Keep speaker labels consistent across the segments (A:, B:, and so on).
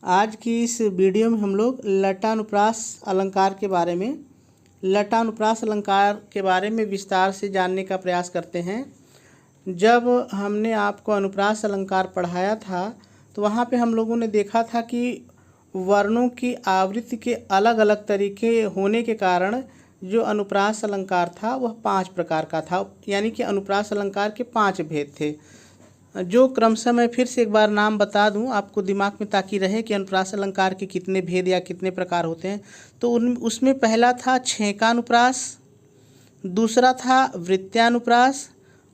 A: आज की इस वीडियो में हम लोग लटानुप्रास अलंकार के बारे में विस्तार से जानने का प्रयास करते हैं। जब हमने आपको अनुप्रास अलंकार पढ़ाया था तो वहाँ पे हम लोगों ने देखा था कि वर्णों की आवृत्ति के अलग अलग तरीके होने के कारण जो अनुप्रास अलंकार था वह 5 प्रकार का था, यानी कि अनुप्रास अलंकार के 5 भेद थे, जो क्रमशः मैं फिर से एक बार नाम बता दूं आपको दिमाग में, ताकि रहे कि अनुप्रास अलंकार के कितने भेद या कितने प्रकार होते हैं। तो उसमें पहला था छेकानुप्रास, दूसरा था वृत्त्यानुप्रास,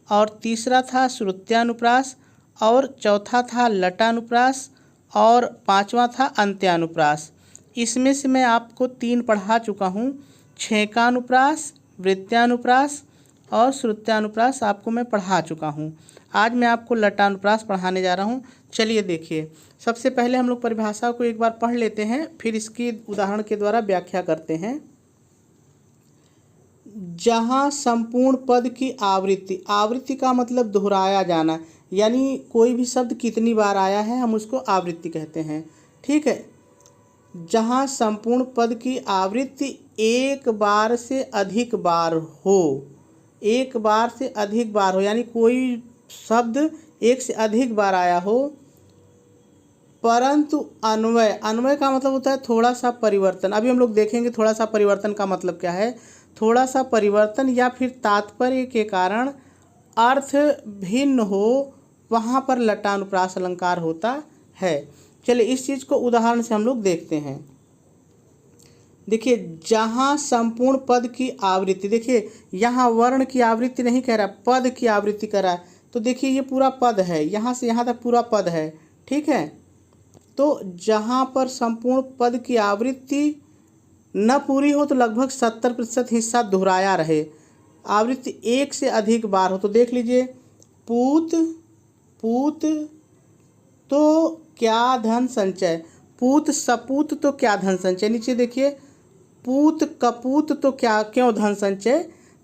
A: और तीसरा था श्रुत्यानुप्रास, और चौथा था लटानुप्रास, और पांचवा था अंत्यानुप्रास। इसमें से मैं आपको 3 पढ़ा चुका हूँ। छेकानुप्रास, वृत्त्यानुप्रास और श्रुत्यानुप्रास आपको मैं पढ़ा चुका हूँ। आज मैं आपको लटानुप्रास पढ़ाने जा रहा हूँ। चलिए देखिए, सबसे पहले हम लोग परिभाषा को एक बार पढ़ लेते हैं, फिर इसकी उदाहरण के द्वारा व्याख्या करते हैं। जहाँ संपूर्ण पद की आवृत्ति, आवृत्ति का मतलब दोहराया जाना, यानी कोई भी शब्द कितनी बार आया है हम उसको आवृत्ति कहते हैं। ठीक है, जहाँ संपूर्ण पद की आवृत्ति एक बार से अधिक बार हो, एक बार से अधिक बार हो, यानी कोई शब्द एक से अधिक बार आया हो, परंतु अन्वय, अन्वय का मतलब होता है थोड़ा सा परिवर्तन। अभी हम लोग देखेंगे थोड़ा सा परिवर्तन का मतलब क्या है। थोड़ा सा परिवर्तन या फिर तात्पर्य के कारण अर्थ भिन्न हो, वहाँ पर लटानुप्रास अलंकार होता है। चलिए इस चीज़ को उदाहरण से हम लोग देखते हैं। देखिए, जहाँ संपूर्ण पद की आवृत्ति, देखिए यहाँ वर्ण की आवृत्ति नहीं कह रहा, पद की आवृत्ति कर रहा है। तो देखिए ये पूरा पद है, यहाँ से यहाँ तक पूरा पद है। ठीक है, तो जहाँ पर संपूर्ण पद की आवृत्ति न पूरी हो तो लगभग 70% हिस्सा दोहराया रहे, आवृत्ति एक से अधिक बार हो, तो देख लीजिए पूत पूत तो क्या धन संचय, पूत सपूत तो क्या धन संचय। नीचे देखिए पूत कपूत तो क्या क्यों धन संचय।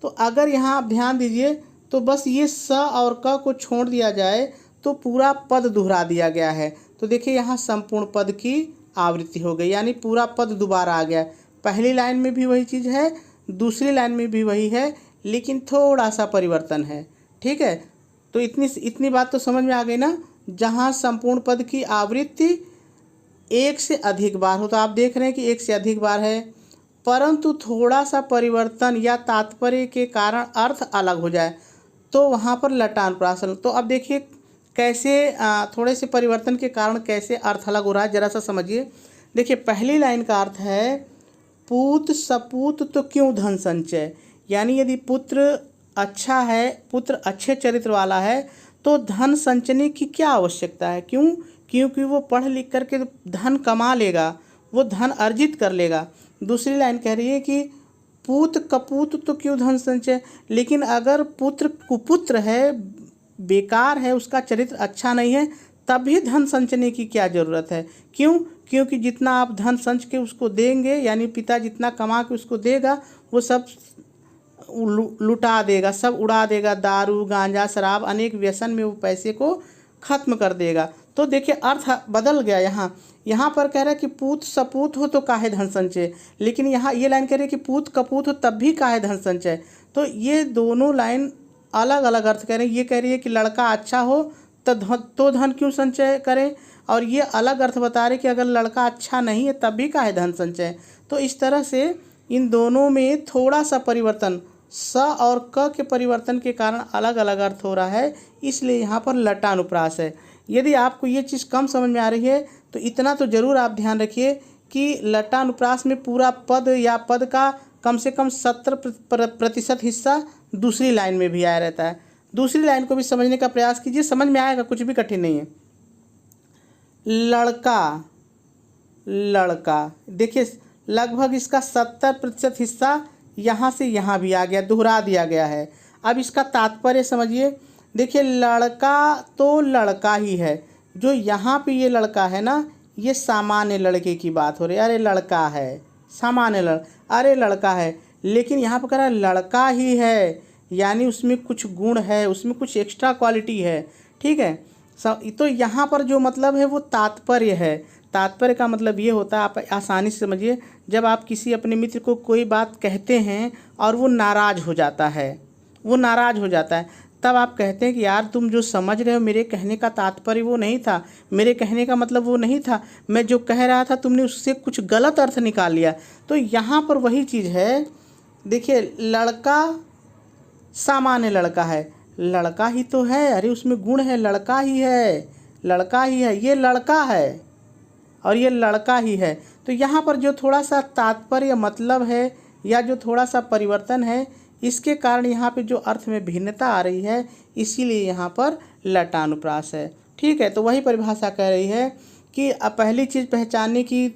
A: तो अगर यहाँ आप ध्यान दीजिए तो बस ये स और क को छोड़ दिया जाए तो पूरा पद दोहरा दिया गया है। तो देखिए यहाँ संपूर्ण पद की आवृत्ति हो गई, यानी पूरा पद दोबारा आ गया। पहली लाइन में भी वही चीज़ है, दूसरी लाइन में भी वही है, लेकिन थोड़ा सा परिवर्तन है। ठीक है, तो इतनी बात तो समझ में आ गई ना। जहाँ संपूर्ण पद की आवृत्ति एक से अधिक बार हो, तो आप देख रहे हैं कि एक से अधिक बार है, परंतु थोड़ा सा परिवर्तन या तात्पर्य के कारण अर्थ अलग हो जाए, तो वहाँ पर लटानुप्रास। तो अब देखिए कैसे थोड़े से परिवर्तन के कारण कैसे अर्थ अलग हो रहा है, जरा सा समझिए। देखिए पहली लाइन का अर्थ है पूत सपूत तो क्यों धन संचय, यानी यदि पुत्र अच्छा है, पुत्र अच्छे चरित्र वाला है, तो धन संचने की क्या आवश्यकता है। क्यों? क्योंकि वो पढ़ लिख करके धन कमा लेगा, वो धन अर्जित कर लेगा। दूसरी लाइन कह रही है कि पूत कपूत तो क्यों धन संचय, लेकिन अगर पुत्र कुपुत्र है, बेकार है, उसका चरित्र अच्छा नहीं है, तभी धन संचने की क्या ज़रूरत है। क्यों? क्योंकि जितना आप धन संच के उसको देंगे, यानी पिता जितना कमा के उसको देगा, वो सब लुटा देगा, सब उड़ा देगा, दारू गांजा शराब अनेक व्यसन में वो पैसे को खत्म कर देगा। तो देखिए अर्थ बदल गया। यहाँ पर कह रहा है कि पूत सपूत हो तो काहे धन संचय, लेकिन यहाँ ये लाइन कह रही है कि पूत कपूत हो तब भी काहे धन संचय। तो ये दोनों लाइन अलग अलग अर्थ कह रहे हैं। ये कह रही है कि लड़का अच्छा हो तो धन क्यों संचय करें, और ये अलग अर्थ बता रहे कि अगर लड़का अच्छा नहीं है तब भी काहे धन संचय। तो इस तरह से इन दोनों में थोड़ा सा परिवर्तन, स और क के परिवर्तन के कारण अलग अलग अर्थ हो रहा है, इसलिए यहाँ पर लटानुप्रास है। यदि आपको ये चीज़ कम समझ में आ रही है तो इतना तो ज़रूर आप ध्यान रखिए कि लटानुप्रास में पूरा पद या पद का कम से कम 70% हिस्सा दूसरी लाइन में भी आया रहता है। दूसरी लाइन को भी समझने का प्रयास कीजिए, समझ में आएगा, कुछ भी कठिन नहीं है। लड़का, लड़का, देखिए लगभग इसका 70% हिस्सा यहाँ से यहाँ भी आ गया, दोहरा दिया गया है। अब इसका तात्पर्य समझिए। देखिए लड़का तो लड़का ही है, जो यहाँ पे ये लड़का है ना, ये सामान्य लड़के की बात हो रही है। अरे लड़का है, सामान्य अरे लड़का है, लेकिन यहाँ पर कह रहा है लड़का ही है, यानी उसमें कुछ गुण है, उसमें कुछ एक्स्ट्रा क्वालिटी है। ठीक है, तो यहाँ पर जो मतलब है वो तात्पर्य है। तात्पर्य का मतलब ये होता है, आप आसानी से समझिए, जब आप किसी अपने मित्र को कोई बात कहते हैं और वो नाराज़ हो जाता है, वो नाराज़ हो जाता है, तब आप कहते हैं कि यार तुम जो समझ रहे हो मेरे कहने का तात्पर्य वो नहीं था, मेरे कहने का मतलब वो नहीं था, मैं जो कह रहा था तुमने उससे कुछ गलत अर्थ निकाल लिया। तो यहाँ पर वही चीज़ है, देखिए लड़का सामान्य लड़का है, लड़का ही तो है, अरे उसमें गुण है, लड़का ही है, लड़का ही है, ये लड़का है और ये लड़का ही है। तो यहाँ पर जो थोड़ा सा तात्पर्य मतलब है या जो थोड़ा सा परिवर्तन है, इसके कारण यहाँ पे जो अर्थ में भिन्नता आ रही है, इसीलिए यहाँ पर लटानुप्रास है। ठीक है, तो वही परिभाषा कह रही है कि पहली चीज़ पहचानने की,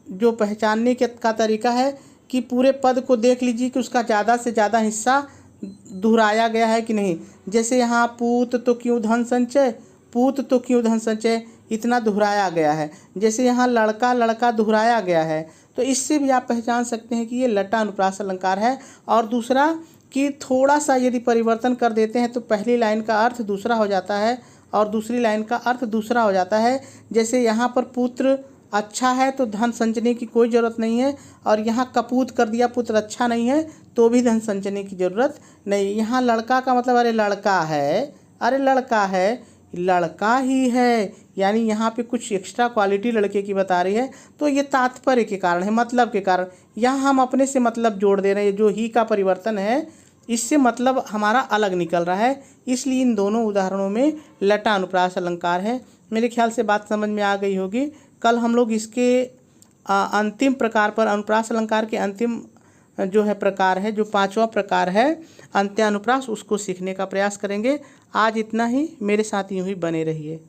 A: जो पहचानने के का तरीका है कि पूरे पद को देख लीजिए कि उसका ज़्यादा से ज़्यादा हिस्सा दोहराया गया है कि नहीं। जैसे यहाँ पूत तो क्यों धन संचय, पूत तो क्यों धन संचय, इतना दोहराया गया है। जैसे यहाँ लड़का लड़का दोहराया गया है, तो इससे भी आप पहचान सकते हैं कि ये लटानुप्रास अलंकार है। और दूसरा कि थोड़ा सा यदि परिवर्तन कर देते हैं तो पहली लाइन का अर्थ दूसरा हो जाता है और दूसरी लाइन का अर्थ दूसरा हो जाता है। जैसे यहाँ पर पुत्र अच्छा है तो धन संचने की कोई ज़रूरत नहीं है, और यहाँ कपूत कर दिया, पुत्र अच्छा नहीं है तो भी धन संचने की ज़रूरत नहीं। यहाँ लड़का का मतलब अरे लड़का है, अरे लड़का है, लड़का ही है, यानी यहाँ पे कुछ एक्स्ट्रा क्वालिटी लड़के की बता रही है। तो ये तात्पर्य के कारण है, मतलब के कारण। यहाँ हम अपने से मतलब जोड़ दे रहे हैं, जो ही का परिवर्तन है इससे मतलब हमारा अलग निकल रहा है, इसलिए इन दोनों उदाहरणों में लटानुप्रास अलंकार है। मेरे ख्याल से बात समझ में आ गई होगी। कल हम लोग इसके अंतिम प्रकार पर, अनुप्रास अलंकार के अंतिम जो है प्रकार है, जो 5वां प्रकार है अंत्यानुप्रास, उसको सीखने का प्रयास करेंगे। आज इतना ही, मेरे साथ यूँ ही बने रहिए।